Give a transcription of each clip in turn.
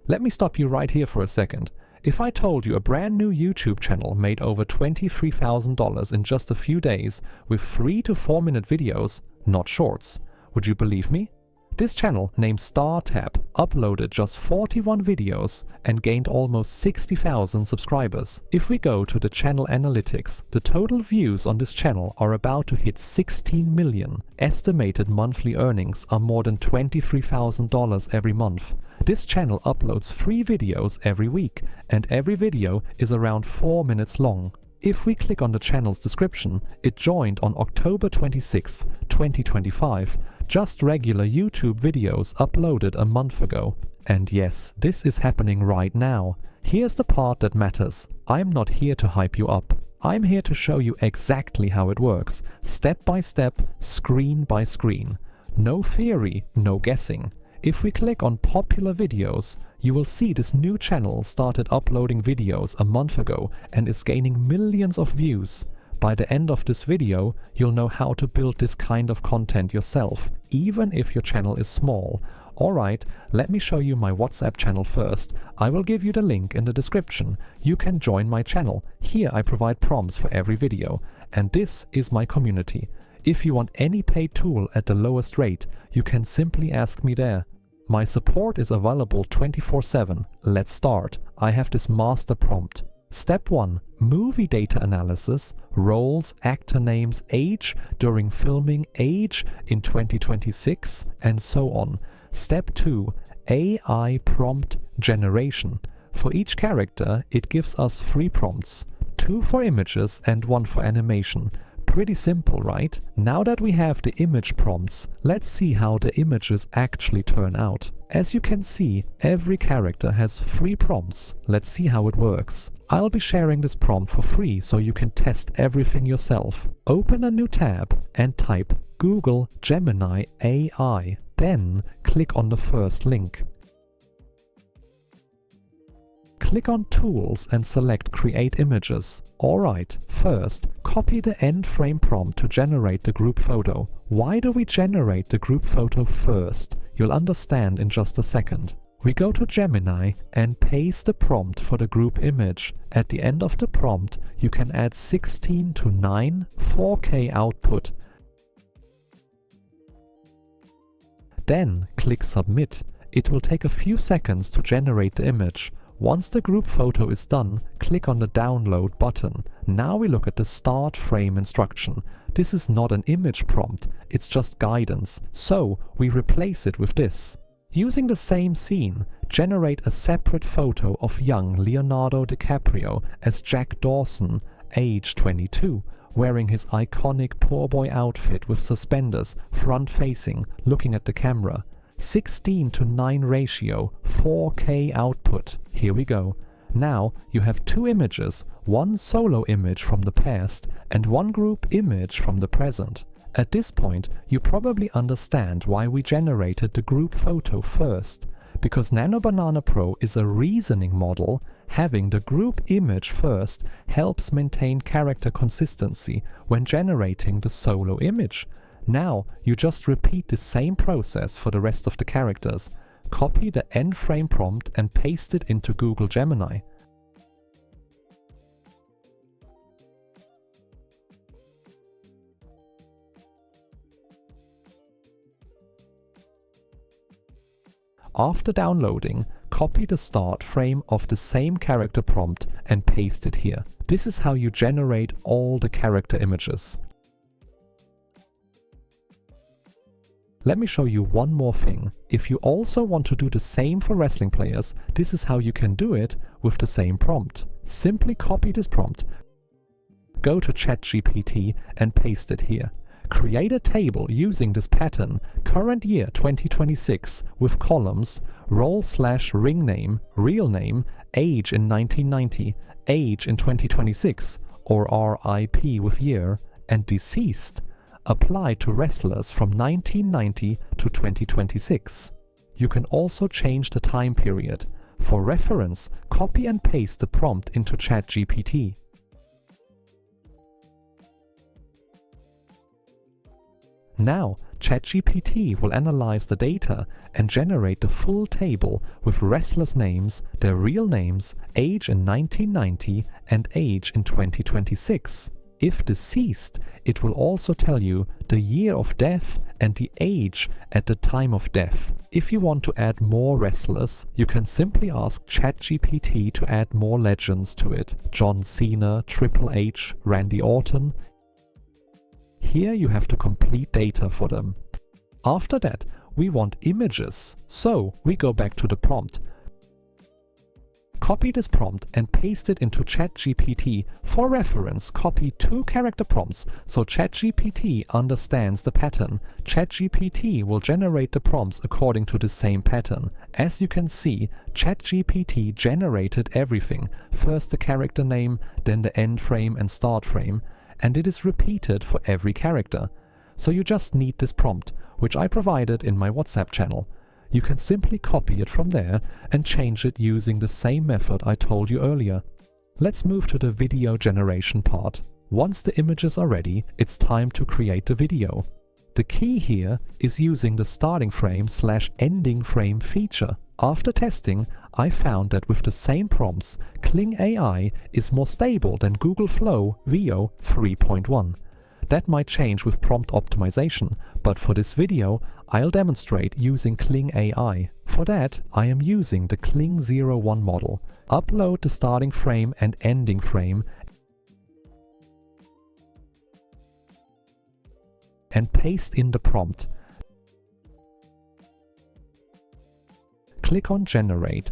Let me stop you right here for a second. If I told you a brand new YouTube channel made over $23,000 in just a few days with 3 to 4 minute videos, not shorts, would you believe me? This channel, named StarTap, uploaded just 41 videos and gained almost 60,000 subscribers. If we go to the channel analytics, the total views on this channel are about to hit 16 million. Estimated monthly earnings are more than $23,000 every month. This channel uploads 3 videos every week, and every video is around 4 minutes long. If we click on the channel's description, it joined on October 26, 2025, just regular YouTube videos uploaded a month ago. And yes, this is happening right now. Here's the part that matters. I'm not here to hype you up. I'm here to show you exactly how it works, step by step, screen by screen. No theory, no guessing. If we click on popular videos, you will see this new channel started uploading videos a month ago and is gaining millions of views. By the end of this video, you'll know how to build this kind of content yourself, even if your channel is small. Alright, let me show you my WhatsApp channel first. I will give you the link in the description. You can join my channel. Here I provide prompts for every video. And this is my community. If you want any paid tool at the lowest rate, you can simply ask me there. My support is available 24/7. Let's start. I have this master prompt. Step 1. Movie data analysis, roles, actor names, age during filming, age in 2026, and so on. Step 2. AI prompt generation. For each character, it gives us 3 prompts, 2 for images and 1 for animation. Pretty simple, right? Now that we have the image prompts, let's see how the images actually turn out. As you can see, every character has 3 prompts. Let's see how it works. I'll be sharing this prompt for free so you can test everything yourself. Open a new tab and type Google Gemini AI. Then click on the first link. Click on Tools and select Create Images. Alright, first, copy the end frame prompt to generate the group photo. Why do we generate the group photo first? You'll understand in just a second. We go to Gemini and paste the prompt for the group image. At the end of the prompt, you can add 16:9 4K output. Then click Submit. It will take a few seconds to generate the image. Once the group photo is done, click on the Download button. Now we look at the Start Frame instruction. This is not an image prompt, it's just guidance. So we replace it with this. Using the same scene, generate a separate photo of young Leonardo DiCaprio as Jack Dawson, age 22, wearing his iconic poor boy outfit with suspenders, front-facing, looking at the camera. 16:9 ratio, 4K output. Here we go. Now you have 2 images, 1 solo image from the past and 1 group image from the present. At this point, you probably understand why we generated the group photo first. Because Nano Banana Pro is a reasoning model, having the group image first helps maintain character consistency when generating the solo image. Now you just repeat the same process for the rest of the characters. Copy the end frame prompt and paste it into Google Gemini. After downloading, copy the start frame of the same character prompt and paste it here. This is how you generate all the character images. Let me show you one more thing. If you also want to do the same for wrestling players, this is how you can do it with the same prompt. Simply copy this prompt, go to ChatGPT and paste it here. Create a table using this pattern, current year 2026, with columns, role/ring name, real name, age in 1990, age in 2026, or RIP with year, and deceased. Apply to wrestlers from 1990 to 2026. You can also change the time period. For reference, copy and paste the prompt into ChatGPT. Now, ChatGPT will analyze the data and generate the full table with wrestlers' names, their real names, age in 1990 and age in 2026. If deceased, it will also tell you the year of death and the age at the time of death. If you want to add more wrestlers, you can simply ask ChatGPT to add more legends to it. John Cena, Triple H, Randy Orton. Here you have to complete data for them. After that, we want images, so we go back to the prompt. Copy this prompt and paste it into ChatGPT. For reference, copy 2 character prompts so ChatGPT understands the pattern. ChatGPT will generate the prompts according to the same pattern. As you can see, ChatGPT generated everything. First the character name, then the end frame and start frame, and it is repeated for every character. So you just need this prompt, which I provided in my WhatsApp channel. You can simply copy it from there and change it using the same method I told you earlier. Let's move to the video generation part. Once the images are ready, it's time to create the video. The key here is using the starting frame/ending frame feature. After testing, I found that with the same prompts, Kling AI is more stable than Google Flow VO 3.1. That might change with prompt optimization, but for this video, I'll demonstrate using Kling AI. For that, I am using the Kling 01 model. Upload the starting frame and ending frame and paste in the prompt. Click on Generate.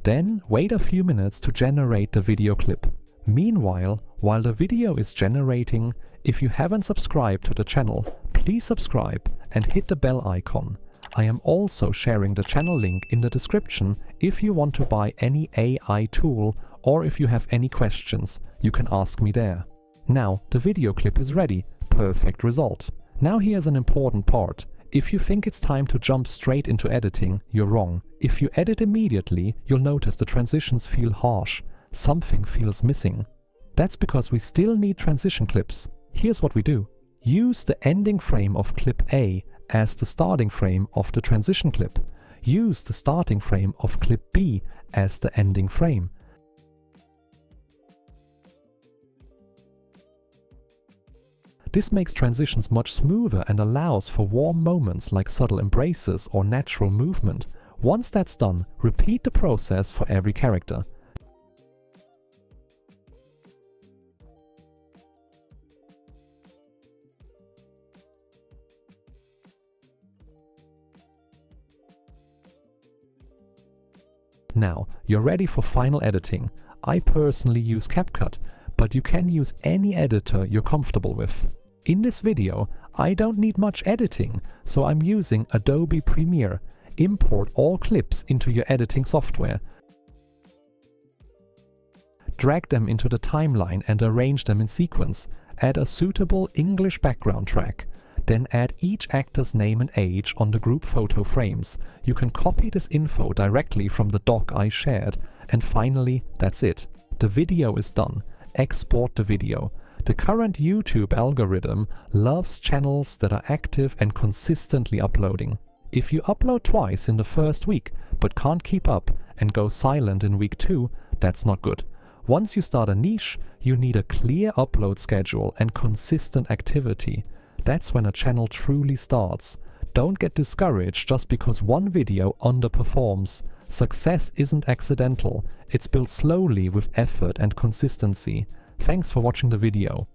Then wait a few minutes to generate the video clip. Meanwhile, while the video is generating, if you haven't subscribed to the channel, please subscribe and hit the bell icon. I am also sharing the channel link in the description if you want to buy any AI tool or if you have any questions, you can ask me there. Now the video clip is ready. Perfect result. Now here's an important part. If you think it's time to jump straight into editing, you're wrong. If you edit immediately, you'll notice the transitions feel harsh. Something feels missing. That's because we still need transition clips. Here's what we do. Use the ending frame of clip A as the starting frame of the transition clip. Use the starting frame of clip B as the ending frame. This makes transitions much smoother and allows for warm moments like subtle embraces or natural movement. Once that's done, repeat the process for every character. Now, you're ready for final editing. I personally use CapCut, but you can use any editor you're comfortable with. In this video, I don't need much editing, so I'm using Adobe Premiere. Import all clips into your editing software. Drag them into the timeline and arrange them in sequence. Add a suitable English background track. Then add each actor's name and age on the group photo frames. You can copy this info directly from the doc I shared. And finally, that's it. The video is done. Export the video. The current YouTube algorithm loves channels that are active and consistently uploading. If you upload twice in the first week, but can't keep up and go silent in week 2, that's not good. Once you start a niche, you need a clear upload schedule and consistent activity. That's when a channel truly starts. Don't get discouraged just because one video underperforms. Success isn't accidental. It's built slowly with effort and consistency. Thanks for watching the video.